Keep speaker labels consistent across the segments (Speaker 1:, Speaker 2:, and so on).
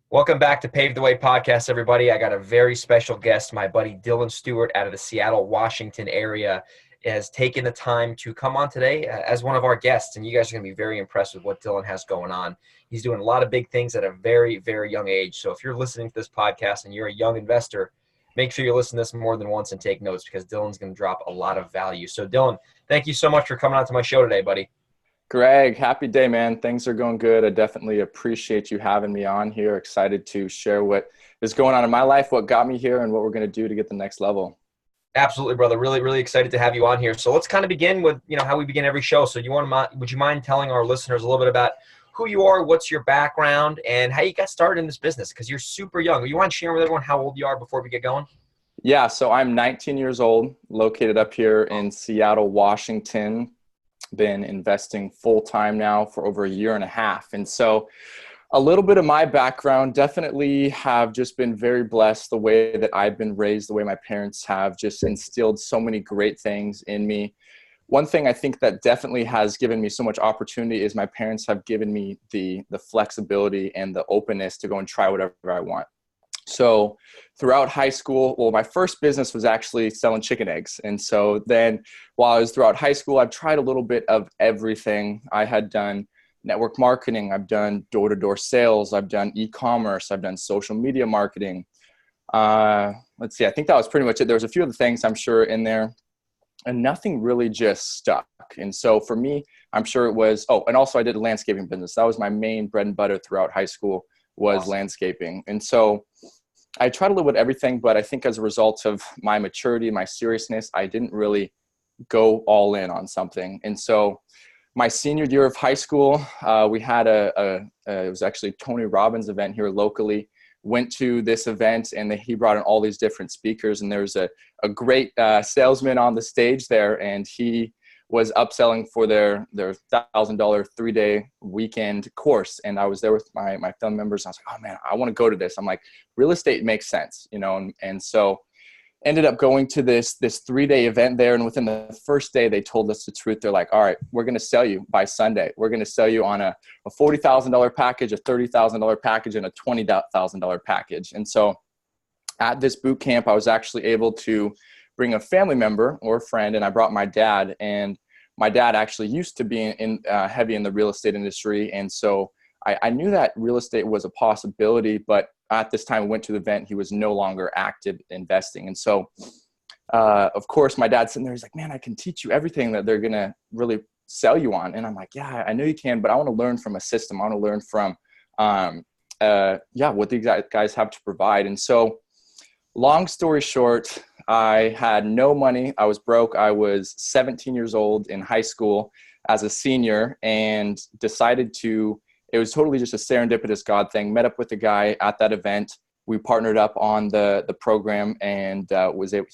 Speaker 1: Welcome back to Pave the Way podcast, everybody. I got a very special guest. My buddy Dylan Stewart out of the Seattle, Washington area has taken the time to come on today as one of our guests, and you guys are going to be very impressed with what Dylan has going on. He's doing a lot of big things at a very, very young age. So if you're listening to this podcast and you're a young investor, make sure you listen to this more than once and take notes because Dylan's going to drop a lot of value. So Dylan, thank you so much for coming on to my show today, buddy.
Speaker 2: Greg, happy day, man. Things are going good. I definitely appreciate you having me on here. Excited to share what is going on in my life, what got me here, and what we're going to do to get the next level.
Speaker 1: Absolutely, brother. Really, really excited to have you on here. So let's kind of begin with, how we begin every show. So would you mind telling our listeners a little bit about who you are, what's your background, and how you got started in this business? Because you're super young. You want to share with everyone how old you are before we get going?
Speaker 2: Yeah, so I'm 19 years old, located up here in Seattle, Washington. Been investing full-time now for over a year and a half. And so a little bit of my background, definitely have just been very blessed the way that I've been raised, the way my parents have just instilled so many great things in me. One thing I think that definitely has given me so much opportunity is my parents have given me the flexibility and the openness to go and try whatever I want. So throughout high school, well, my first business was actually selling chicken eggs. And so then while I was throughout high school, I've tried a little bit of everything. I had done network marketing. I've done door-to-door sales. I've done e-commerce. I've done social media marketing. Let's see, I think that was pretty much it. There was a few other things I'm sure in there and nothing really just stuck. And so for me, I'm sure it was, and also I did a landscaping business. That was my main bread and butter throughout high school was awesome. Landscaping. And so I try to live with everything, but I think as a result of my maturity, my seriousness, I didn't really go all in on something. And so my senior year of high school, we had it was actually Tony Robbins event here locally. Went to this event and he brought in all these different speakers, and there was a great salesman on the stage there, and he was upselling for their $1,000 3-day weekend course. And I was there with my family members. I was like, oh man, I want to go to this. I'm like, real estate makes sense, and so ended up going to this 3-day event there. And within the first day, they told us the truth. They're like, all right, we're going to sell you by Sunday. We're going to sell you on a $40,000 package, a $30,000 package, and a $20,000 package. And so at this boot camp, I was actually able to bring a family member or a friend, and I brought my dad. And my dad actually used to be heavy in the real estate industry, and so I knew that real estate was a possibility. But at this time, we went to the event, he was no longer active investing, and so of course, my dad's sitting there. He's like, "Man, I can teach you everything that they're gonna really sell you on." And I'm like, "Yeah, I know you can, but I want to learn from a system. I want to learn from what these guys have to provide." And so, long story short, I had no money. I was broke. I was 17 years old in high school as a senior, and decided it was totally just a serendipitous God thing. Met up with a guy at that event. We partnered up on the program, and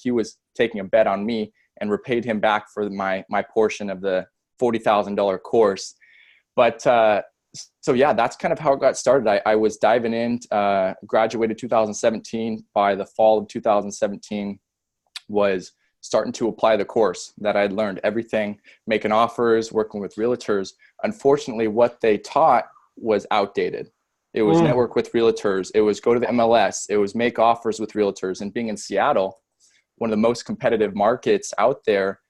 Speaker 2: he was taking a bet on me and repaid him back for my portion of the $40,000 course. But so yeah, that's kind of how it got started. I was diving in, graduated 2017. By the fall of 2017, was starting to apply the course that I'd learned, everything, making offers, working with realtors. Unfortunately, what they taught was outdated. It was network with realtors. It was go to the MLS. It was make offers with realtors. And being in Seattle, one of the most competitive markets out there,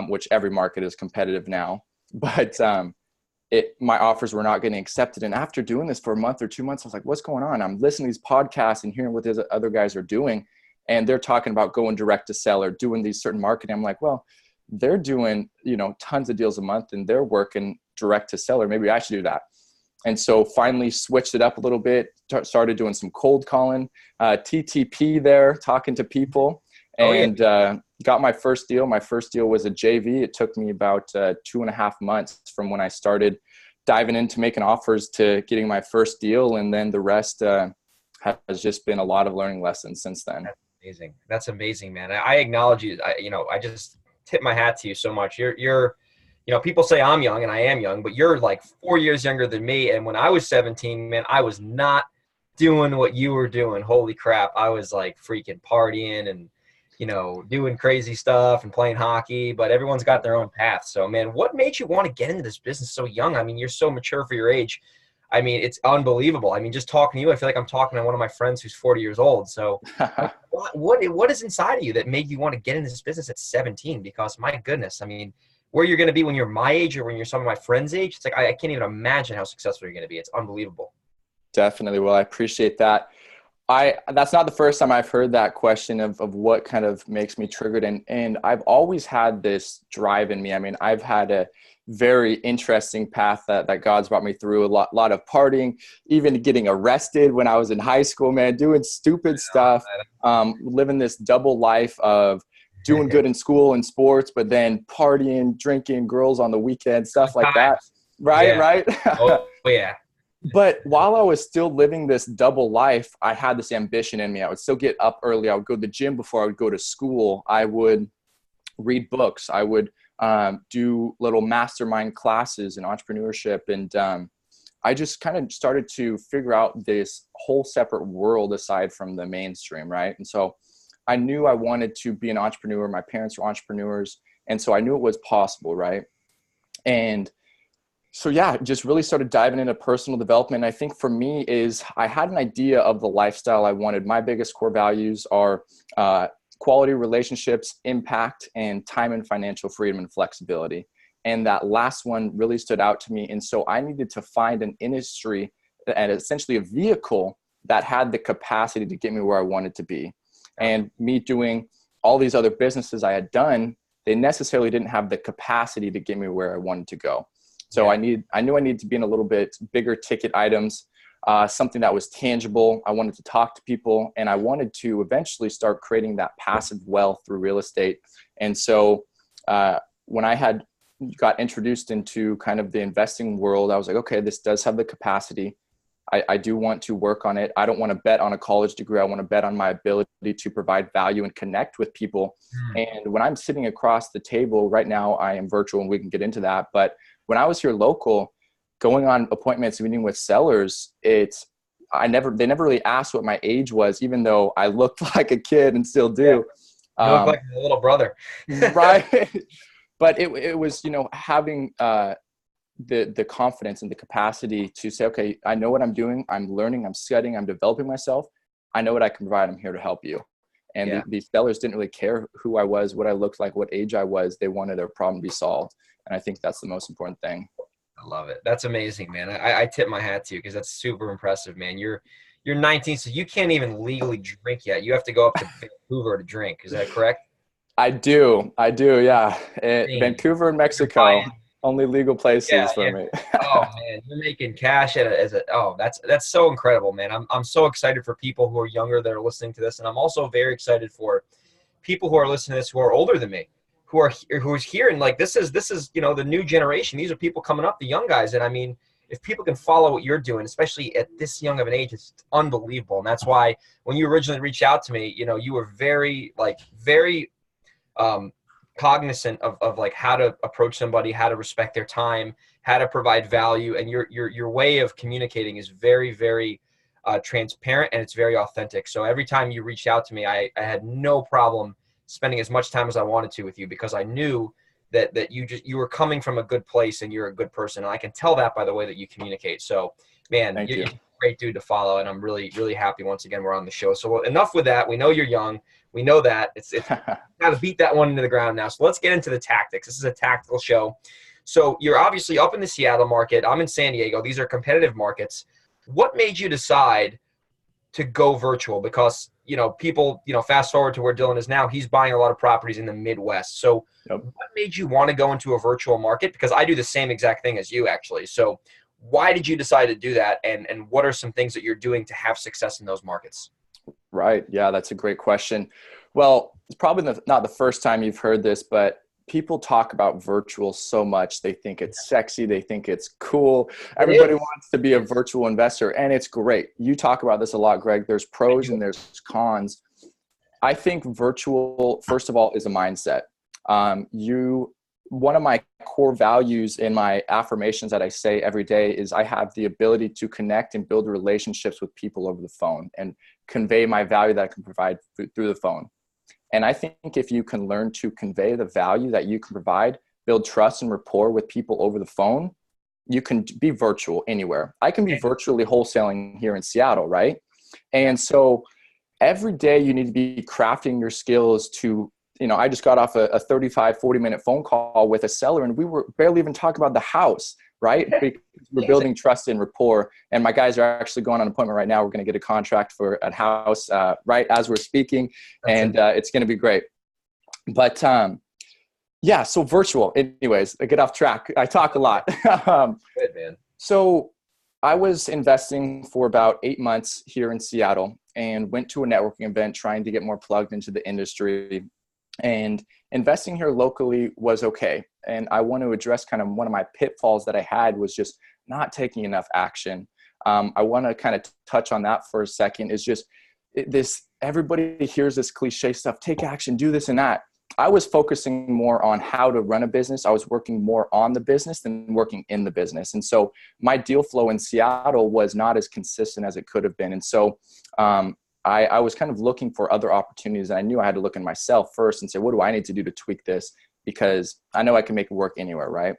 Speaker 2: which every market is competitive now, but my offers were not getting accepted. And after doing this for a month or 2 months, I was like, what's going on? I'm listening to these podcasts and hearing what these other guys are doing. And they're talking about going direct to seller, doing these certain marketing. I'm like, well, they're doing, tons of deals a month and they're working direct to seller. Maybe I should do that. And so finally switched it up a little bit, started doing some cold calling, TTP there, talking to people, and got my first deal. My first deal was a JV. It took me about 2.5 months from when I started diving into making offers to getting my first deal. And then the rest has just been a lot of learning lessons since then.
Speaker 1: Amazing. That's amazing, man. I acknowledge you. I just tip my hat to you so much. You're people say I'm young, and I am young, but you're like 4 years younger than me. And when I was 17, man, I was not doing what you were doing. Holy crap. I was like freaking partying and, doing crazy stuff and playing hockey, but everyone's got their own path. So man, what made you want to get into this business so young? I mean, you're so mature for your age. I mean, it's unbelievable. I mean, just talking to you, I feel like I'm talking to one of my friends who's 40 years old. So what is inside of you that made you want to get in this business at 17? Because my goodness, I mean, where you're going to be when you're my age or when you're some of my friends' age, it's like, I can't even imagine how successful you're going to be. It's unbelievable.
Speaker 2: Definitely. Well, I appreciate that. That's not the first time I've heard that question of what kind of makes me triggered. And I've always had this drive in me. I mean, I've had a very interesting path that God's brought me through, a lot of partying, even getting arrested when I was in high school, man, doing stupid stuff, living this double life of doing good in school and sports, but then partying, drinking, girls on the weekend, stuff like that. Right.
Speaker 1: Yeah.
Speaker 2: Right.
Speaker 1: Oh, yeah.
Speaker 2: But while I was still living this double life, I had this ambition in me. I would still get up early. I would go to the gym before I would go to school. I would read books. I would do little mastermind classes in entrepreneurship. And I just kind of started to figure out this whole separate world aside from the mainstream, right? And so I knew I wanted to be an entrepreneur. My parents were entrepreneurs. And so I knew it was possible, right? And so yeah, just really started diving into personal development. I think for me is I had an idea of the lifestyle I wanted. My biggest core values are quality relationships, impact, and time and financial freedom and flexibility. And that last one really stood out to me. And so I needed to find an industry and essentially a vehicle that had the capacity to get me where I wanted to be. And me doing all these other businesses I had done, they necessarily didn't have the capacity to get me where I wanted to go. So I knew I needed to be in a little bit bigger ticket items, something that was tangible. I wanted to talk to people, and I wanted to eventually start creating that passive wealth through real estate. And so when I had got introduced into kind of the investing world, I was like, okay, this does have the capacity. I do want to work on it. I don't want to bet on a college degree. I want to bet on my ability to provide value and connect with people. And when I'm sitting across the table right now, I am virtual and we can get into that. But when I was here local, going on appointments, meeting with sellers, they never really asked what my age was, even though I looked like a kid and still do.
Speaker 1: You look like a little brother.
Speaker 2: Right. But it was, having the confidence and the capacity to say, okay, I know what I'm doing. I'm learning, I'm studying, I'm developing myself. I know what I can provide. I'm here to help you. And these sellers didn't really care who I was, what I looked like, what age I was. They wanted their problem to be solved. And I think that's the most important thing.
Speaker 1: I love it. That's amazing, man. I tip my hat to you because that's super impressive, man. You're 19, so you can't even legally drink yet. You have to go up to Vancouver to drink. Is that correct?
Speaker 2: I do. Yeah. Vancouver and Mexico, only legal places for me.
Speaker 1: Oh man, you're making cash that's so incredible, man. I'm so excited for people who are younger that are listening to this, and I'm also very excited for people who are listening to this who are older than me, who's hearing like this is the new generation. These are people coming up, the young guys, and I mean, if people can follow what you're doing, especially at this young of an age, it's unbelievable. And that's why when you originally reached out to me, you were very cognizant of like how to approach somebody, how to respect their time, how to provide value, and your way of communicating is very, very transparent, and it's very authentic. So every time you reached out to me, I had no problem spending as much time as I wanted to with you, because I knew that you were coming from a good place and you're a good person, and I can tell that by the way that you communicate. So man, you're a great dude to follow, and I'm really, really happy once again we're on the show. So enough with that. We know you're young. We know that. It's got to beat that one into the ground now. So let's get into the tactics. This is a tactical show. So you're obviously up in the Seattle market. I'm in San Diego. These are competitive markets. What made you decide to go virtual? Because, people, fast forward to where Dylan is now, he's buying a lot of properties in the Midwest. So what made you want to go into a virtual market? Because I do the same exact thing as you, actually. So why did you decide to do that? And what are some things that you're doing to have success in those markets?
Speaker 2: Right. Yeah, that's a great question. Well, it's probably not the first time you've heard this, but people talk about virtual so much. They think it's sexy. They think it's cool. Everybody wants to be a virtual investor, and it's great. You talk about this a lot, Greg. There's pros and there's cons. I think virtual, first of all, is a mindset. One of my core values in my affirmations that I say every day is I have the ability to connect and build relationships with people over the phone and convey my value that I can provide through the phone. And I think if you can learn to convey the value that you can provide, build trust and rapport with people over the phone, you can be virtual anywhere. I can be virtually wholesaling here in Seattle, right? And so every day you need to be crafting your skills to, I just got off a 35, 40-minute phone call with a seller, and we were barely even talking about the house, right? Because we're building trust and rapport. And my guys are actually going on an appointment right now. We're going to get a contract for a house right as we're speaking. And it's going to be great. But yeah, so virtual. Anyways, I get off track. I talk a lot.
Speaker 1: Good, man.
Speaker 2: So I was investing for about 8 months here in Seattle and went to a networking event trying to get more plugged into the industry. And investing here locally was okay. And I want to address kind of one of my pitfalls that I had was just not taking enough action. I want to kind of touch on that for a second. Is just this, everybody hears this cliche stuff, take action, do this and that. I was focusing more on how to run a business. I was working more on the business than working in the business. And so my deal flow in Seattle was not as consistent as it could have been. And so I was kind of looking for other opportunities. And I knew I had to look in myself first and say, what do I need to do to tweak this? Because I know I can make it work anywhere, right?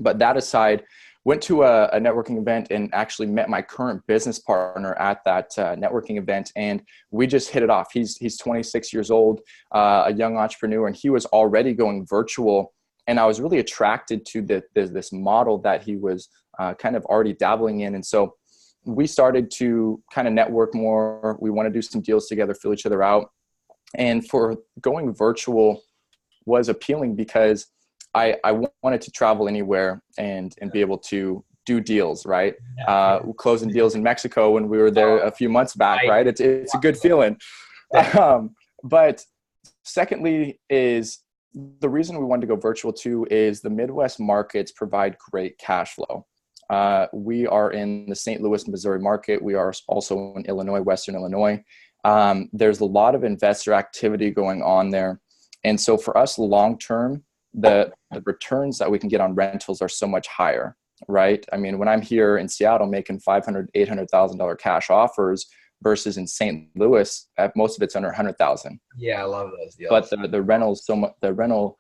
Speaker 2: But that aside, went to a networking event and actually met my current business partner at that networking event. And we just hit it off. He's 26 years old, a young entrepreneur, and he was already going virtual. And I was really attracted to this model that he was kind of already dabbling in. And so we started to kind of network more. We want to do some deals together, fill each other out. And for going virtual was appealing because I wanted to travel anywhere and be able to do deals, right? Closing deals in Mexico when we were there a few months back, right? It's a good feeling. But secondly is the reason we wanted to go virtual too is the Midwest markets provide great cash flow. We are in the St. Louis, Missouri market. We are also in Illinois, Western Illinois. There's a lot of investor activity going on there. And so for us long-term, the returns that we can get on rentals are so much higher, right? I mean, when I'm here in Seattle making $500,000, $800,000 cash offers versus in St. Louis, most of it's under $100,000.
Speaker 1: Yeah, I love those deals.
Speaker 2: But the rental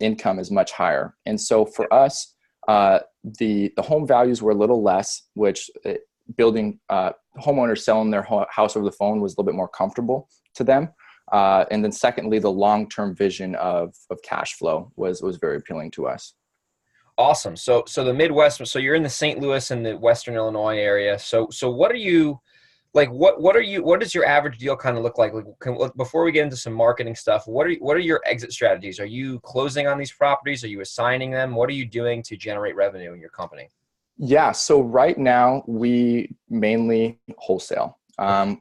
Speaker 2: income is much higher. And so for us, the home values were a little less, which building homeowners selling their house over the phone was a little bit more comfortable to them. And then secondly, the long-term vision of cash flow was very appealing to us.
Speaker 1: Awesome. So the Midwest, so you're in the St. Louis and the Western Illinois area. So what are you like, what does your average deal kind of look like? Before we get into some marketing stuff, what are your exit strategies? Are you closing on these properties? Are you assigning them? What are you doing to generate revenue in your company?
Speaker 2: Yeah. So right now we mainly wholesale.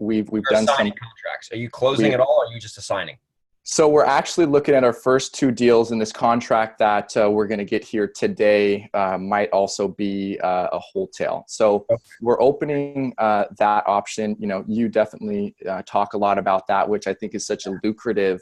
Speaker 2: We've done some
Speaker 1: contracts. Are you closing at all, or are you just assigning?
Speaker 2: So we're actually looking at our first 2 deals in this contract that we're going to get here today. Might also be a wholesale. So we're opening that option. You definitely talk a lot about that, which I think is such a lucrative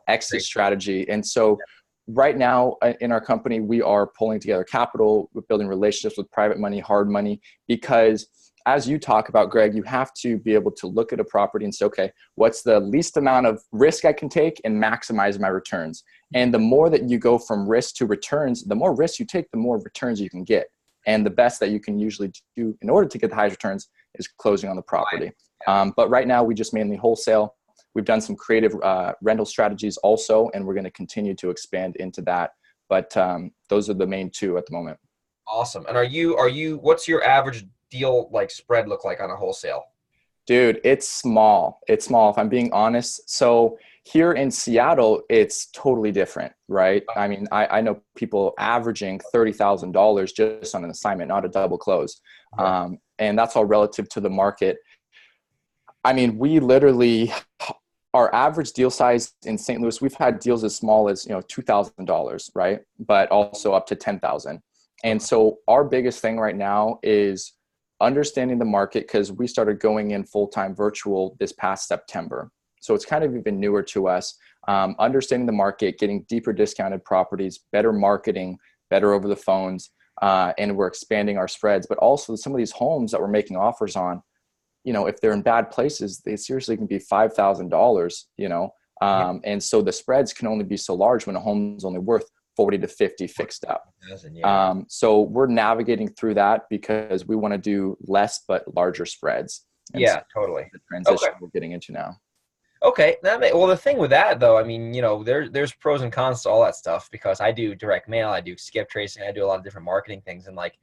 Speaker 2: exit strategy. And so right now in our company, we are pulling together capital, we're building relationships with private money, hard money, because as you talk about, Greg, you have to be able to look at a property and say, okay, what's the least amount of risk I can take and maximize my returns? And the more that you go from risk to returns, the more risk you take, the more returns you can get. And the best that you can usually do in order to get the highest returns is closing on the property. But right now we just mainly wholesale. We've done some creative rental strategies also, and we're going to continue to expand into that. But those are the main 2 at the moment.
Speaker 1: Awesome. And are you, what's your average deal spread look like on a wholesale?
Speaker 2: Dude, it's small. It's small, if I'm being honest. So here in Seattle, it's totally different, right? I mean, I know people averaging $30,000 just on an assignment, not a double close. And that's all relative to the market. I mean, we literally, our average deal size in St. Louis, we've had deals as small as, $2,000, right? But also up to $10,000. And so our biggest thing right now is understanding the market, because we started going in full-time virtual this past September. So it's kind of even newer to us. Understanding the market, getting deeper discounted properties, better marketing, better over the phones, and we're expanding our spreads. But also some of these homes that we're making offers on, if they're in bad places, they seriously can be $5,000, and so the spreads can only be so large when a home is only worth 40 to 50 fixed up.
Speaker 1: Yeah.
Speaker 2: So we're navigating through that because we want to do less but larger spreads. And
Speaker 1: Yeah,
Speaker 2: so
Speaker 1: totally.
Speaker 2: the transition
Speaker 1: Okay.
Speaker 2: we're getting into now.
Speaker 1: Okay. Well, the thing with that though, I mean, there's pros and cons to all that stuff because I do direct mail, I do skip tracing, I do a lot of different marketing things, and like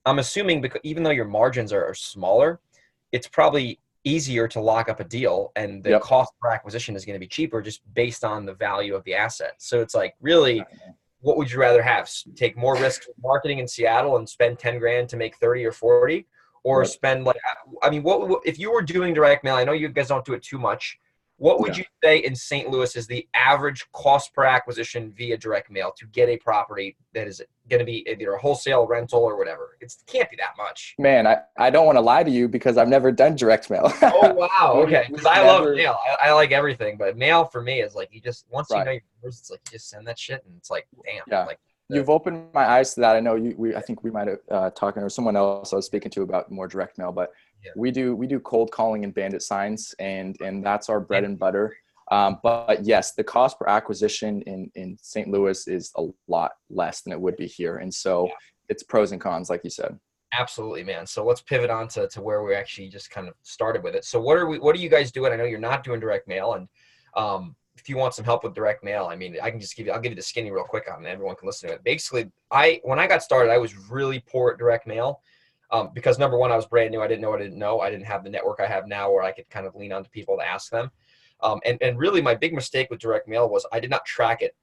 Speaker 1: I'm assuming because even though your margins are smaller, it's probably easier to lock up a deal, and the
Speaker 2: Yep.
Speaker 1: cost per acquisition is going to be cheaper just based on the value of the asset. So it's like, really, what would you rather have? Take more risk with marketing in Seattle and spend 10 grand to make 30 or 40, or
Speaker 2: Yep.
Speaker 1: spend what if you were doing direct mail? I know you guys don't do it too much. What would you say in St. Louis is the average cost per acquisition via direct mail to get a property that is going to be either a wholesale, rental, or whatever? It can't be that much.
Speaker 2: Man, I don't want to lie to you because I've never done direct mail.
Speaker 1: Oh, wow. Okay. Because I love mail. I like everything, but mail for me is like, once you know your numbers, it's like you just send that shit and it's like, damn.
Speaker 2: Yeah.
Speaker 1: Like,
Speaker 2: you've opened my eyes to that. I know I think we might have talking or someone else I was speaking to about more direct mail, but we do cold calling and bandit signs, and that's our bread and butter. But yes, the cost per acquisition in St. Louis is a lot less than it would be here. And so it's pros and cons, like you said.
Speaker 1: Absolutely, man. So let's pivot on to where we actually just kind of started with it. So what are you guys doing? I know you're not doing direct mail, and if you want some help with direct mail, I mean, I'll give you the skinny real quick on it. Everyone can listen to it. Basically, when I got started, I was really poor at direct mail. Because number one, I was brand new. I didn't know what I didn't know. I didn't have the network I have now where I could kind of lean on to people to ask them. And really my big mistake with direct mail was I did not track it.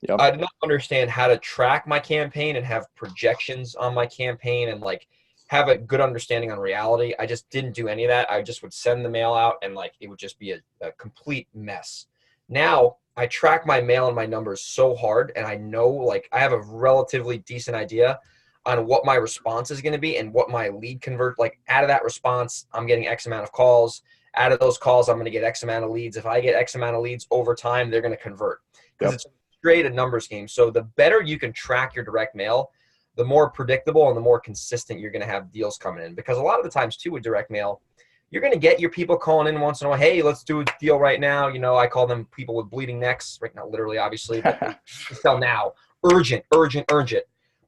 Speaker 2: Yep.
Speaker 1: I did not understand how to track my campaign and have projections on my campaign and like have a good understanding on reality. I just didn't do any of that. I just would send the mail out and like it would just be a complete mess. Now I track my mail and my numbers so hard, and I know like I have a relatively decent idea on what my response is going to be and what my lead convert, like out of that response, I'm getting X amount of calls. Out of those calls, I'm going to get X amount of leads. If I get X amount of leads over time, they're going to convert because it's straight a numbers game. So the better you can track your direct mail, the more predictable and the more consistent you're going to have deals coming in. Because a lot of the times too with direct mail, you're going to get your people calling in once in a while. Hey, let's do a deal right now. I call them people with bleeding necks, right? Not literally, obviously, but they sell now. Urgent.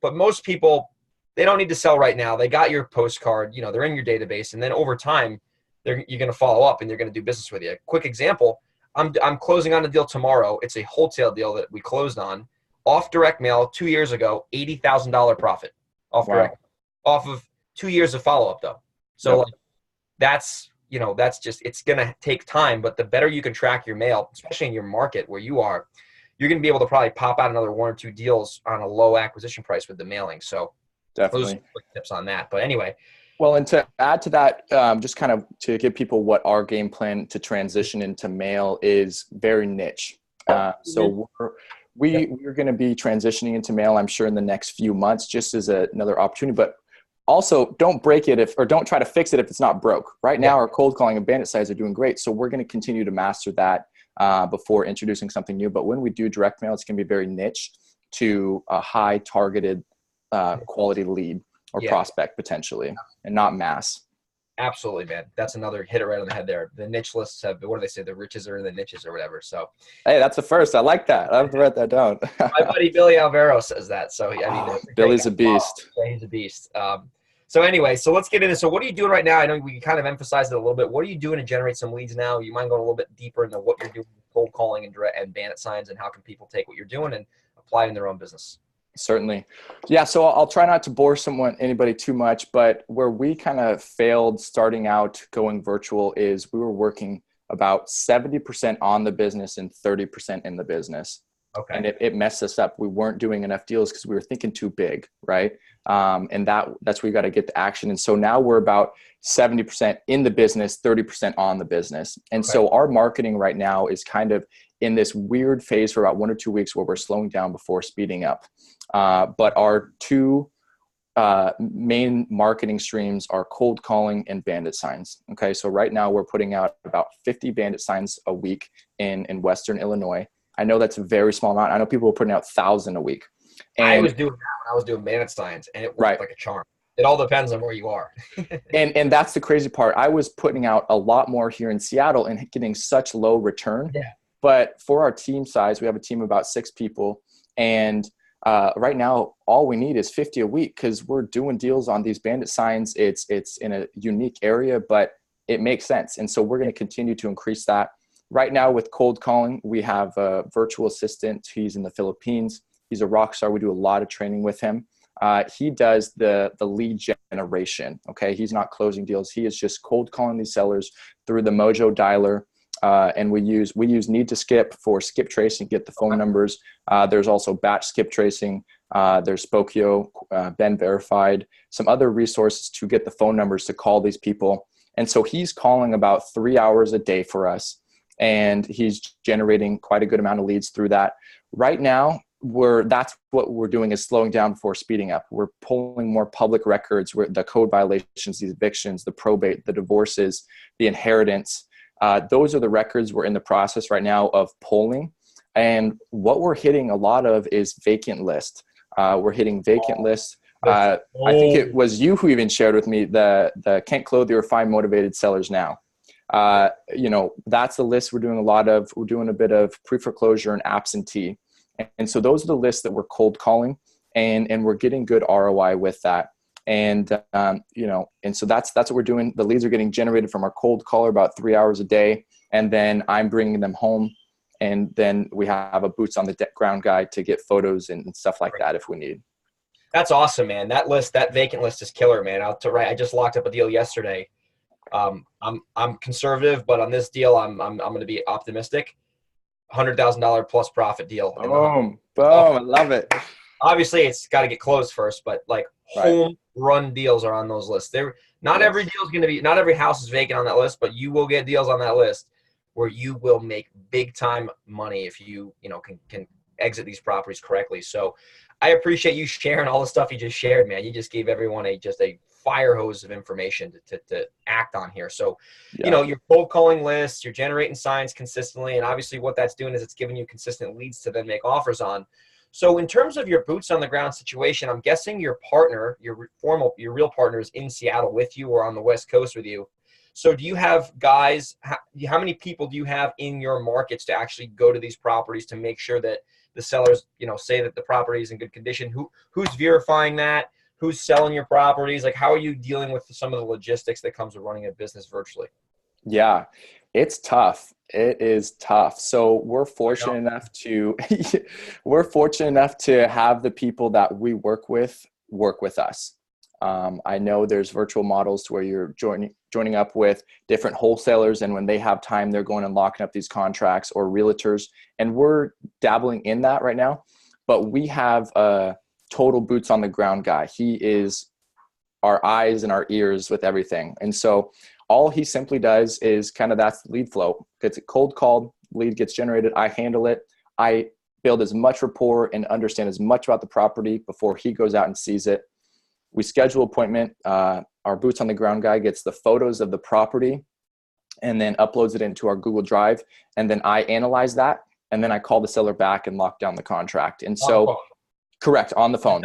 Speaker 1: But most people, they don't need to sell right now. They got your postcard, they're in your database. And then over time, you're going to follow up and they're going to do business with you. Quick example, I'm closing on a deal tomorrow. It's a wholesale deal that we closed on off direct mail 2 years ago, $80,000 profit off direct, off of 2 years of follow-up though. So like that's just, it's going to take time, but the better you can track your mail, especially in your market where you are, you're going to be able to probably pop out another one or two deals on a low acquisition price with the mailing. So
Speaker 2: definitely
Speaker 1: those are quick tips on that. But anyway.
Speaker 2: Well, and to add to that, just kind of to give people what our game plan to transition into mail is very niche. So we're going to be transitioning into mail, I'm sure, in the next few months, just as another opportunity. But also, don't break it or don't try to fix it if it's not broke. Right now, our cold calling and bandit sites are doing great. So we're going to continue to master that before introducing something new. But when we do direct mail, it's going to be very niche to a high targeted quality lead or prospect potentially, and not mass.
Speaker 1: Absolutely, man. That's another hit it right on the head there. The niche lists have, what do they say? The riches are in the niches or whatever. So,
Speaker 2: hey, that's the first. I like that. I have to write that down.
Speaker 1: My buddy Billy Alvaro says that. So, I mean,
Speaker 2: Billy's a beast.
Speaker 1: Yeah, he's a beast. So anyway, so let's get into. So what are you doing right now? I know we kind of emphasized it a little bit. What are you doing to generate some leads now? You mind going a little bit deeper into what you're doing with cold calling and bandit signs, and how can people take what you're doing and apply it in their own business?
Speaker 2: Certainly. Yeah. So I'll try not to bore anybody too much, but where we kind of failed starting out going virtual is we were working about 70% on the business and 30% in the business.
Speaker 1: Okay.
Speaker 2: And it messed us up. We weren't doing enough deals because we were thinking too big. Right. And that's where you got to get the action. And so now we're about 70% in the business, 30% on the business. And so our marketing right now is kind of in this weird phase for about 1 or 2 weeks where we're slowing down before speeding up. But our two main marketing streams are cold calling and bandit signs. Okay. So right now we're putting out about 50 bandit signs a week in Western Illinois. I know that's a very small amount. I know people are putting out 1,000 a week. And
Speaker 1: I was doing that when I was doing bandit signs, and it worked like a charm. It all depends on where you are.
Speaker 2: and that's the crazy part. I was putting out a lot more here in Seattle and getting such low return.
Speaker 1: Yeah.
Speaker 2: But for our team size, we have a team of about 6 people, and Right now, all we need is 50 a week because we're doing deals on these bandit signs. It's in a unique area, but it makes sense. And so we're going to continue to increase that. Right now with cold calling, we have a virtual assistant. He's in the Philippines. He's a rock star. We do a lot of training with him. He does the lead generation. Okay. He's not closing deals. He is just cold calling these sellers through the Mojo dialer. And we use need to skip for skip tracing, get the phone numbers. There's also batch skip tracing. There's Spokio, Ben Verified, some other resources to get the phone numbers to call these people. And so he's calling about 3 hours a day for us. And he's generating quite a good amount of leads through that. Right now, that's what we're doing is slowing down before speeding up. We're pulling more public records, where the code violations, the evictions, the probate, the divorces, the inheritance. Those are the records we're in the process right now of pulling. And what we're hitting a lot of is vacant list. We're hitting vacant lists. I think it was you who even shared with me the can't clothe or find motivated sellers now. That's the list we're doing a lot of. We're doing a bit of pre-foreclosure and absentee. And so those are the lists that we're cold calling, and we're getting good ROI with that. And, and so that's what we're doing. The leads are getting generated from our cold caller about 3 hours a day. And then I'm bringing them home. And then we have a boots on the ground guy to get photos and stuff like that if we need.
Speaker 1: That's awesome, man. That vacant list is killer, man. I just locked up a deal yesterday. I'm conservative, but on this deal, I'm going to be optimistic. $100,000 plus profit deal.
Speaker 2: Boom. I love it.
Speaker 1: Obviously it's got to get closed first, but like home run deals are on those lists. Not every deal is going to be, not every house is vacant on that list, but you will get deals on that list where you will make big time money if you can exit these properties correctly. So I appreciate you sharing all the stuff you just shared, man. You just gave everyone a fire hose of information to act on here. So, your cold calling lists, you're generating signs consistently. And obviously what that's doing is it's giving you consistent leads to then make offers on. So in terms of your boots on the ground situation, I'm guessing your partner, your real partner is in Seattle with you or on the West Coast with you. So do you have guys, how many people do you have in your markets to actually go to these properties to make sure that the sellers, say that the property is in good condition? Who's verifying that? Who's selling your properties? Like, how are you dealing with some of the logistics that comes with running a business virtually?
Speaker 2: Yeah, it's tough. It is tough. So we're fortunate enough to have the people that we work with us. I know there's virtual models where you're joining up with different wholesalers, and when they have time, they're going and locking up these contracts, or realtors. And we're dabbling in that right now, but we have a total boots on the ground guy. He is our eyes and our ears with everything. And so all he simply does is that's the lead flow. Gets it cold called, lead gets generated. I handle it. I build as much rapport and understand as much about the property before he goes out and sees it. We schedule appointment. Our boots on the ground guy gets the photos of the property and then uploads it into our Google Drive. And then I analyze that. And then I call the seller back and lock down the contract. And so correct, on the phone.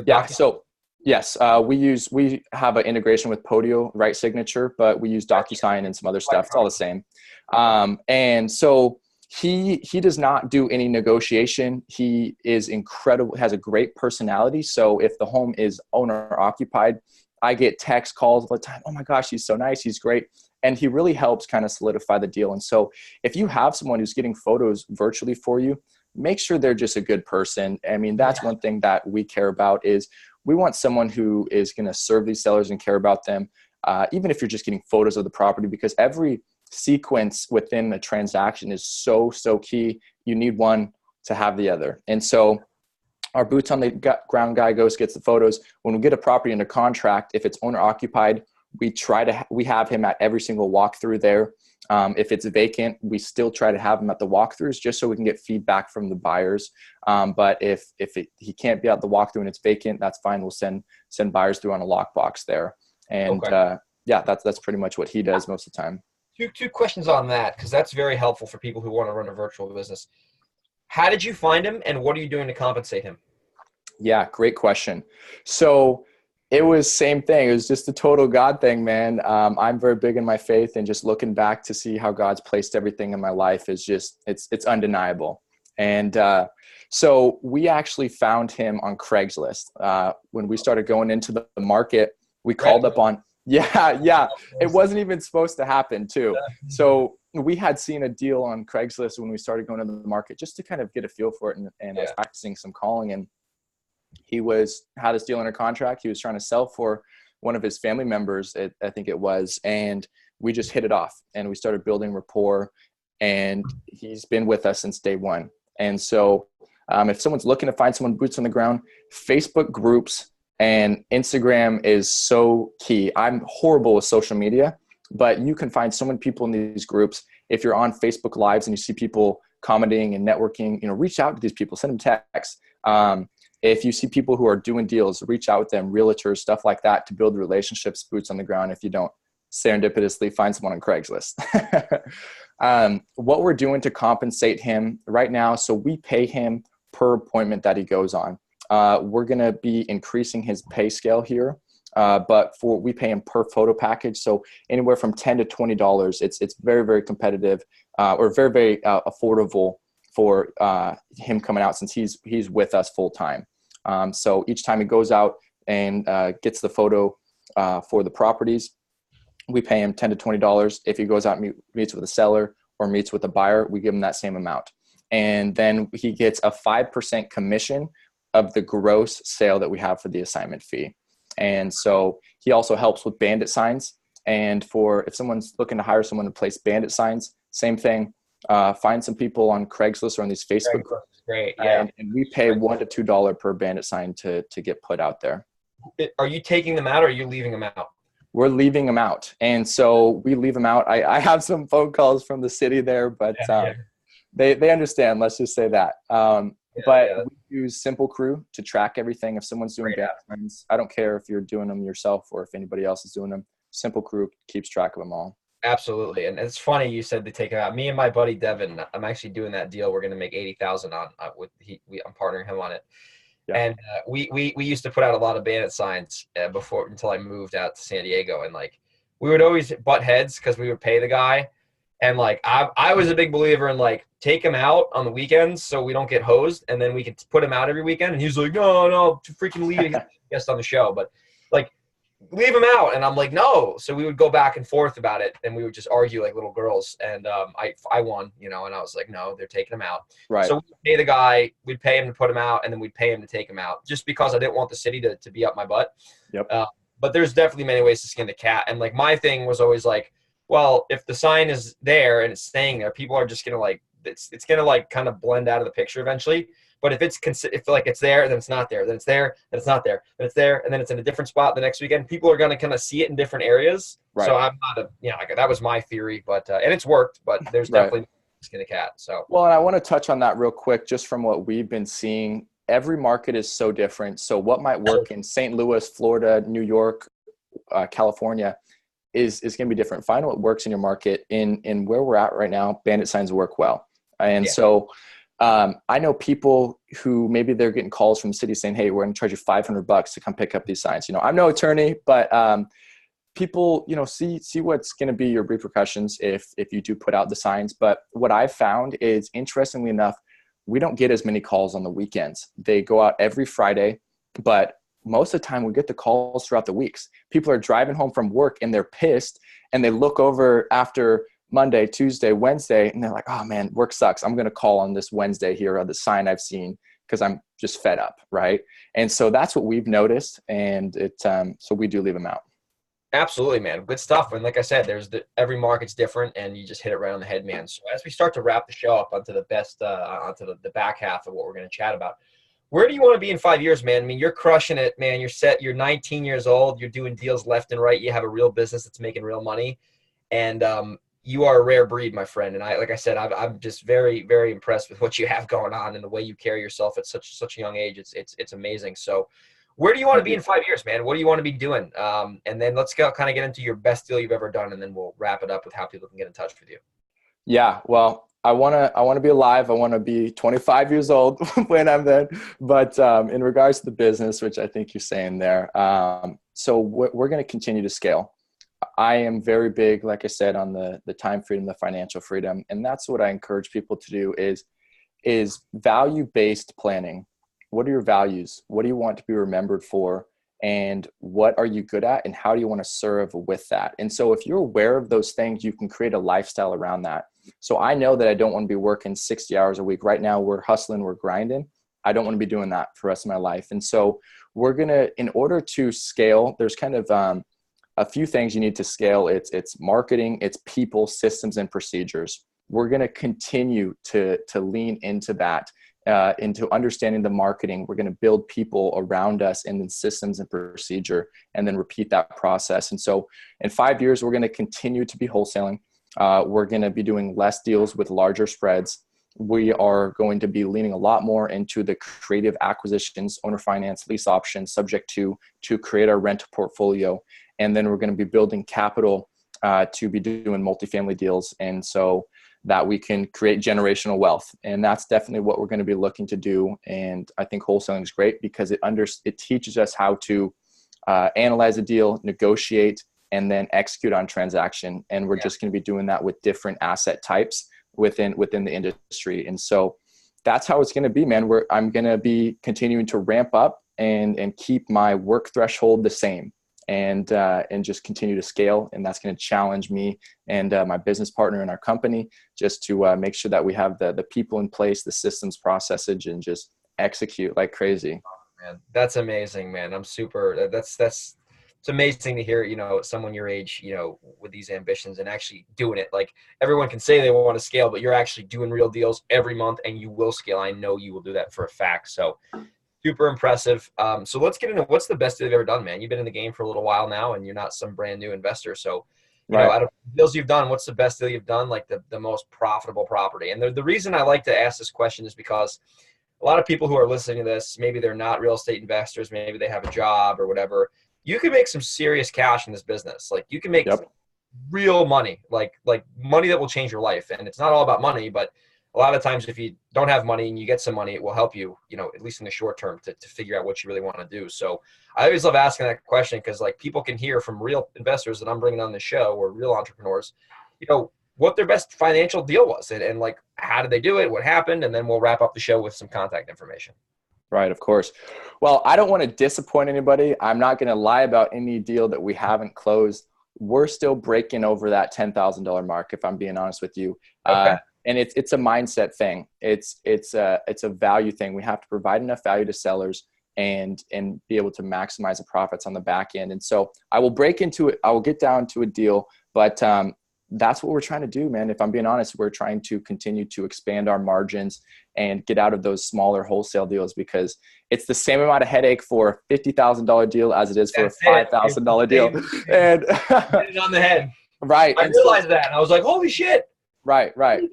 Speaker 2: Yeah. So yes, we have an integration with Podio, right signature, but we use DocuSign and some other stuff. It's all the same. And so he does not do any negotiation. He is incredible, has a great personality. So if the home is owner occupied, I get text calls all the time. Oh my gosh, he's so nice. He's great. And he really helps kind of solidify the deal. And so if you have someone who's getting photos virtually for you, make sure they're just a good person. I mean, that's one thing that we care about is we want someone who is going to serve these sellers and care about them, even if you're just getting photos of the property, because every sequence within a transaction is so key. You need one to have the other. And so our boots on the ground guy goes, gets the photos. When we get a property under contract, if it's owner occupied, we have him at every single walkthrough there. If it's vacant, we still try to have him at the walkthroughs just so we can get feedback from the buyers. But if he can't be at the walkthrough and it's vacant, that's fine. We'll send buyers through on a lockbox there. And that's pretty much what he does most of the time.
Speaker 1: Two questions on that, because that's very helpful for people who want to run a virtual business. How did you find him, and what are you doing to compensate him?
Speaker 2: Yeah, great question. So it was same thing. It was just a total God thing, man. I'm very big in my faith, and just looking back to see how God's placed everything in my life is just, it's undeniable. And so we actually found him on Craigslist. When we started going into the market, we called up on, yeah, it wasn't even supposed to happen too. So we had seen a deal on Craigslist when we started going into the market just to kind of get a feel for it. And I was practicing some calling, and he had this deal under contract. He was trying to sell for one of his family members, I think it was, and we just hit it off and we started building rapport, and he's been with us since day one. And so if someone's looking to find someone boots on the ground, Facebook groups and Instagram is so key. I'm horrible with social media, but you can find so many people in these groups. If you're on Facebook Lives and you see people commenting and networking, reach out to these people, send them texts. If you see people who are doing deals, reach out with them, realtors, stuff like that, to build relationships, boots on the ground. If you don't serendipitously find someone on Craigslist. What we're doing to compensate him right now, so we pay him per appointment that he goes on. We're going to be increasing his pay scale here, but we pay him per photo package. So anywhere from $10 to $20. It's very, very competitive, or very, very affordable for him coming out, since he's with us full time. So each time he goes out and gets the photo for the properties, we pay him $10 to $20. If he goes out and meets with a seller or meets with a buyer, we give him that same amount. And then he gets a 5% commission of the gross sale that we have for the assignment fee. And so he also helps with bandit signs. And if someone's looking to hire someone to place bandit signs, same thing. Find some people on Craigslist or on these Facebook groups.
Speaker 1: Great. Yeah.
Speaker 2: And we pay $1 to $2 per bandit sign to get put out there.
Speaker 1: Are you taking them out, or are you leaving them out?
Speaker 2: We're leaving them out. And so we leave them out. I have some phone calls from the city there, but they understand. Let's just say that. We use Simple Crew to track everything. If someone's doing bandit signs, I don't care if you're doing them yourself or if anybody else is doing them. Simple Crew keeps track of them all.
Speaker 1: Absolutely. And it's funny you said to take it out. Me and my buddy Devin, I'm actually doing that deal. We're going to make 80,000 on I'm partnering him on it. Yeah. And we used to put out a lot of bandit signs until I moved out to San Diego, and like we would always butt heads because we would pay the guy, and like I was a big believer in like take him out on the weekends so we don't get hosed, and then we could put him out every weekend. And he was like, no, freaking leave a guest on the show, but like leave him out. And I'm like, no. So we would go back and forth about it, and we would just argue like little girls. And I won, and I was like, no, they're taking him out.
Speaker 2: Right.
Speaker 1: So we'd pay the guy, we'd pay him to put him out, and then we'd pay him to take him out, just because I didn't want the city to be up my butt.
Speaker 2: Yep.
Speaker 1: But there's definitely many ways to skin the cat. And like my thing was always like, well, if the sign is there and it's staying there, people are just gonna like it's gonna like kind of blend out of the picture eventually. But if if like it's there, then it's not there, then it's there, then it's not there, then it's there, and then it's in a different spot the next weekend, people are going to kind of see it in different areas. Right. So I'm not like that was my theory, but and it's worked, but there's definitely skin a cat. So
Speaker 2: well, and I want to touch on that real quick, just from what we've been seeing. Every market is so different. So what might work in St. Louis, Florida, New York, California is going to be different. Find what works in your market. In where we're at right now, bandit signs work well, and so. I know people who maybe they're getting calls from the city saying, hey, we're going to charge you $500 to come pick up these signs. I'm no attorney, but people, see what's going to be your repercussions if you do put out the signs. But what I've found is, interestingly enough, we don't get as many calls on the weekends. They go out every Friday, but most of the time we get the calls throughout the weeks. People are driving home from work and they're pissed, and they look over after Monday, Tuesday, Wednesday, and they're like, oh man, work sucks. I'm going to call on this Wednesday here on the sign I've seen because I'm just fed up. Right. And so that's what we've noticed. And so we do leave them out.
Speaker 1: Absolutely, man. Good stuff. And like I said, every market's different, and you just hit it right on the head, man. So as we start to wrap the show up onto the back half of what we're going to chat about, where do you want to be in 5 years, man? I mean, you're crushing it, man. You're set. You're 19 years old. You're doing deals left and right. You have a real business that's making real money. And, you are a rare breed, my friend. And like I said, I'm just very, very impressed with what you have going on and the way you carry yourself at such a young age. It's amazing. So where do you want to be in 5 years, man? What do you want to be doing? And then let's kind of get into your best deal you've ever done. And then we'll wrap it up with how people can get in touch with you.
Speaker 2: Yeah. Well, I want to be alive. I want to be 25 years old when I'm there. But in regards to the business, which I think you're saying there, so we're going to continue to scale. I am very big, like I said, on the time freedom, the financial freedom. And that's what I encourage people to do is is value-based planning. What are your values? What do you want to be remembered for? And what are you good at? And how do you want to serve with that? And so if you're aware of those things, you can create a lifestyle around that. So I know that I don't want to be working 60 hours a week. Right now we're hustling, we're grinding. I don't want to be doing that for the rest of my life. And so we're going to, in order to scale, there's kind of a few things you need to scale. It's marketing, it's people, systems, and procedures. We're going to continue to lean into that, into understanding the marketing. We're going to build people around us and then systems and procedure, and then repeat that process. And so in 5 years, we're going to continue to be wholesaling. We're going to be doing less deals with larger spreads. We are going to be leaning a lot more into the creative acquisitions, owner finance, lease options, subject to create our rent portfolio. And then we're going to be building capital to be doing multifamily deals. And so that we can create generational wealth. And that's definitely what we're going to be looking to do. And I think wholesaling is great because it teaches us how to analyze a deal, negotiate, and then execute on transaction. And we're just going to be doing that with different asset types within the industry. And so that's how it's going to be, man. I'm going to be continuing to ramp up and keep my work threshold the same, and just continue to scale. And that's going to challenge me and my business partner in our company just to make sure that we have the people in place, the systems, processes, and just execute like crazy.
Speaker 1: Oh, man, that's amazing, man. I'm super, it's amazing to hear, someone your age, with these ambitions and actually doing it. Like, everyone can say they want to scale, but you're actually doing real deals every month, and you will scale. I know you will do that for a fact. So super impressive. So let's get into what's the best deal you've ever done, man. You've been in the game for a little while now, and you're not some brand new investor. So, out of deals you've done, what's the best deal you've done? Like the most profitable property. And the reason I like to ask this question is because a lot of people who are listening to this, maybe they're not real estate investors, maybe they have a job or whatever. You can make some serious cash in this business. Like, you can make real money, like money that will change your life. And it's not all about money, but a lot of times if you don't have money and you get some money, it will help you, at least in the short term, to figure out what you really want to do. So I always love asking that question because, like, people can hear from real investors that I'm bringing on the show, or real entrepreneurs, what their best financial deal was, and like, how did they do it? What happened? And then we'll wrap up the show with some contact information.
Speaker 2: Right, of course. Well, I don't want to disappoint anybody. I'm not going to lie about any deal that we haven't closed. We're still breaking over that $10,000 mark, if I'm being honest with you.
Speaker 1: Okay.
Speaker 2: And it's a mindset thing. It's a value thing. We have to provide enough value to sellers and be able to maximize the profits on the back end. And so I will break into it. I will get down to a deal, but that's what we're trying to do, man. If I'm being honest, we're trying to continue to expand our margins and get out of those smaller wholesale deals, because it's the same amount of headache for a $50,000 deal as it is for a $5,000 deal. And
Speaker 1: hit it on the head.
Speaker 2: Right.
Speaker 1: I realized that, and I was like, holy shit.
Speaker 2: Right.
Speaker 1: 50,000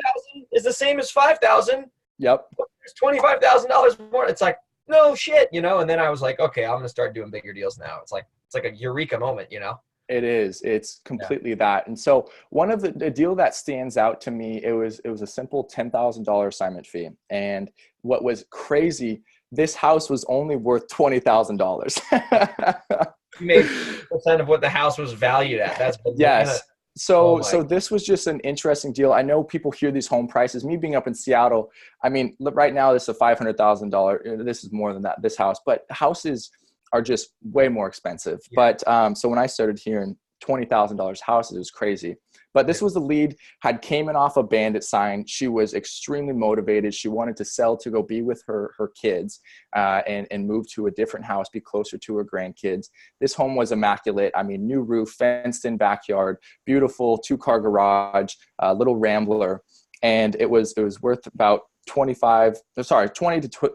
Speaker 1: is the same as 5,000.
Speaker 2: Yep.
Speaker 1: There's $25,000 more. It's like, no shit, And then I was like, okay, I'm going to start doing bigger deals now. It's like a eureka moment,
Speaker 2: It is. It's completely that. And so one of the deal that stands out to me, it was a simple $10,000 assignment fee. And what was crazy, this house was only worth $20,000.
Speaker 1: You made % of what the house was valued at. That's
Speaker 2: yes. So this was just an interesting deal. I know people hear these home prices. Me being up in Seattle, I mean, right now this is a $500,000. This is more than that, this house. But houses are just way more expensive. Yeah. But so when I started hearing $20,000 houses, it was crazy. But this was the lead, came in off a Bandit sign. She was extremely motivated. She wanted to sell to go be with her kids and move to a different house, be closer to her grandkids. This home was immaculate. I mean, new roof, fenced in backyard, beautiful 2-car garage, little Rambler. And it was worth about 20 to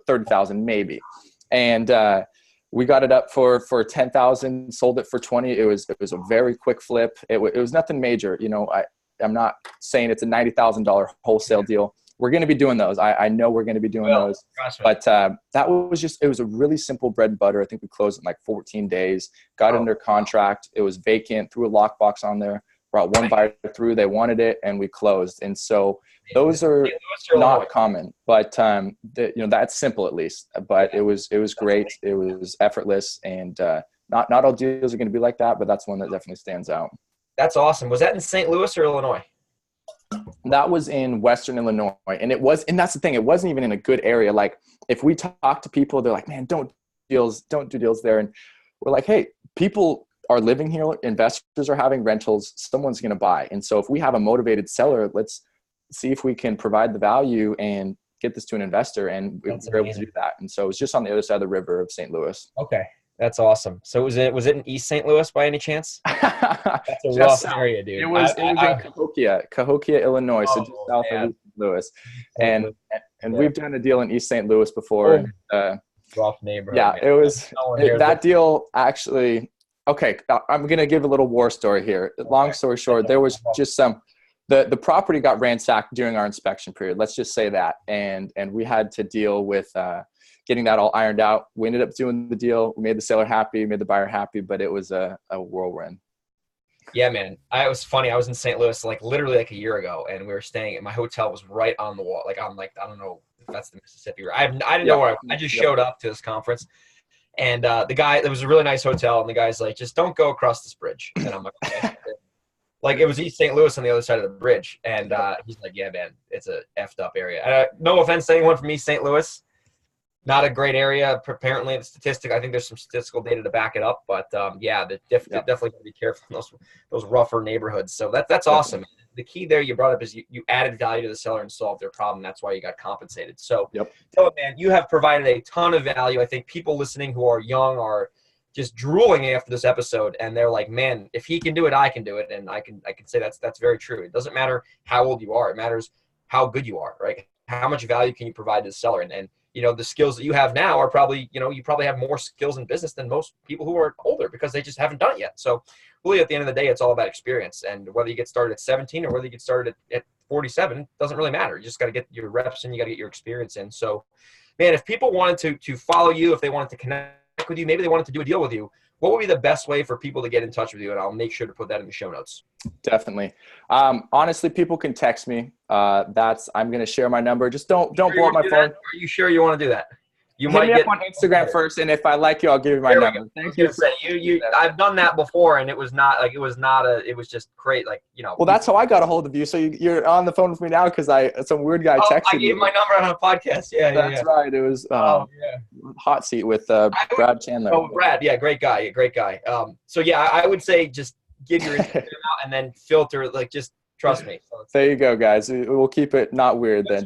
Speaker 2: 30,000 maybe. And we got it up for 10,000, sold it for 20. It was a very quick flip. It was nothing major. I'm not saying it's a $90,000 wholesale deal. We're going to be doing those. I know we're going to be doing those. But that was it was a really simple bread and butter. I think we closed in like 14 days, got under contract. It was vacant, threw a lockbox on there, brought one buyer through. They wanted it, and we closed. And so those are not common, but that's simple at least. But it was great. It was effortless, and not all deals are going to be like that, but that's one that definitely stands out.
Speaker 1: That's awesome. Was that in St. Louis or Illinois?
Speaker 2: That was in Western Illinois. And that's the thing. It wasn't even in a good area. Like if we talk to people, they're like, man, don't do deals there. And we're like, hey, people are living here. Investors are having rentals. Someone's going to buy. And so if we have a motivated seller, let's see if we can provide the value and get this to an investor. And we were able to do that. And so it was just on the other side of the river of St. Louis.
Speaker 1: Okay. That's awesome. So was it in East St. Louis by any chance? That's a rough area, dude.
Speaker 2: It was in Cahokia, Illinois, so just south of East St. Louis. And we've done a deal in East St. Louis before.
Speaker 1: Rough neighborhood.
Speaker 2: Yeah, man. It was that deal actually. Okay, I'm gonna give a little war story here. Okay. Long story short, there was just the property got ransacked during our inspection period. Let's just say that, and we had to deal with getting that all ironed out. We ended up doing the deal. We made the seller happy, made the buyer happy, but it was a whirlwind.
Speaker 1: Yeah, man. It was funny. I was in St. Louis literally a year ago, and we were staying at my hotel was right on the wall. I don't know if that's the Mississippi River. I didn't know where I just showed up to this conference, and the guy, it was a really nice hotel, and the guy's like, just don't go across this bridge. And I'm like, okay. It was East St. Louis on the other side of the bridge, and he's like, yeah, man, it's a effed up area. No offense to anyone from East St. Louis. Not a great area. Apparently, the statistic, I think there's some statistical data to back it up. But, definitely got to be careful in those rougher neighborhoods. So that's awesome. The key there you brought up is you added value to the seller and solved their problem. That's why you got compensated. So, Dylan, man, you have provided a ton of value. I think people listening who are young are just drooling after this episode, and they're like, man, if he can do it, I can do it. And I can say that's very true. It doesn't matter how old you are. It matters how good you are, right? How much value can you provide to the seller? And the skills that you have now are probably, you probably have more skills in business than most people who are older because they just haven't done it yet. So really at the end of the day, it's all about experience. And whether you get started at 17 or whether you get started at 47, doesn't really matter. You just got to get your reps and you got to get your experience in. So, man, if people wanted to follow you, if they wanted to connect with you, maybe they wanted to do a deal with you, what would be the best way for people to get in touch with you? And I'll make sure to put that in the show notes.
Speaker 2: Definitely. Honestly, people can text me. I'm going to share my number. Just don't blow up my phone.
Speaker 1: Are you sure you want to do that? You
Speaker 2: Hit me up on Instagram first, and if I like you, I'll give you my number. Thank you.
Speaker 1: I've done that before, and it was just great.
Speaker 2: Well, that's how I got a hold of you. So you're on the phone with me now because some weird guy texted
Speaker 1: I gave my number on a podcast. Yeah,
Speaker 2: that's right. It was Hot Seat with Brad Chandler.
Speaker 1: Oh, Brad, yeah, great guy. So yeah, I would say just give your Instagram out and then filter. Just trust me.
Speaker 2: There you go, guys. We'll keep it not weird then.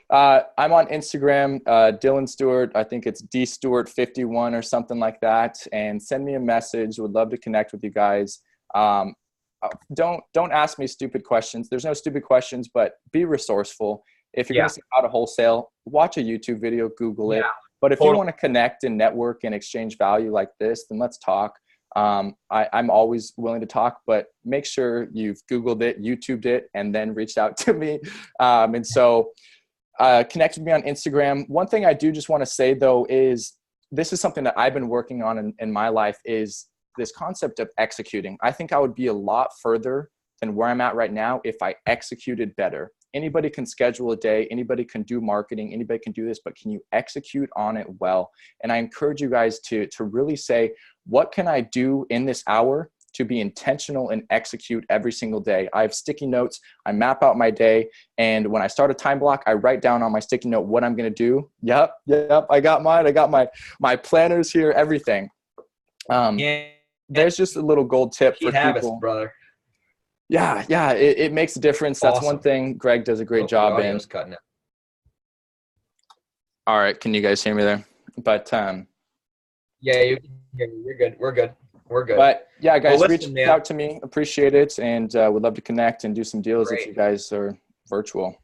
Speaker 2: I'm on Instagram, Dylan Stewart. I think it's dstewart51 or something like that. And send me a message. Would love to connect with you guys. Don't ask me stupid questions. There's no stupid questions, but be resourceful. If you're going to see how to wholesale, watch a YouTube video, Google it. But if you want to connect and network and exchange value like this, then let's talk. I'm always willing to talk, but make sure you've Googled it, YouTubed it, and then reached out to me. And so connect with me on Instagram. One thing I do just want to say, though, is this is something that I've been working on in my life is this concept of executing. I think I would be a lot further than where I'm at right now if I executed better. Anybody can schedule a day. Anybody can do marketing. Anybody can do this, but can you execute on it well? And I encourage you guys to really say, what can I do in this hour to be intentional and execute every single day? I have sticky notes. I map out my day. And when I start a time block, I write down on my sticky note what I'm going to do. Yep. I got mine. I got my planners here, everything. There's just a little gold tip for people.
Speaker 1: Brother.
Speaker 2: Yeah. It makes a difference. That's awesome. One thing Greg does a great job in.
Speaker 1: Cutting it.
Speaker 2: All right. Can you guys hear me there? But
Speaker 1: yeah, you're good. We're good.
Speaker 2: But yeah, guys, reach out to me. Appreciate it. And would love to connect and do some deals if you guys are virtual.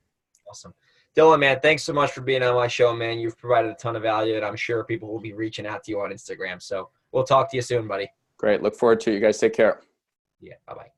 Speaker 1: Awesome. Dylan, man, thanks so much for being on my show, man. You've provided a ton of value, and I'm sure people will be reaching out to you on Instagram. So we'll talk to you soon, buddy.
Speaker 2: Great. Look forward to it. You guys take care.
Speaker 1: Yeah. Bye-bye.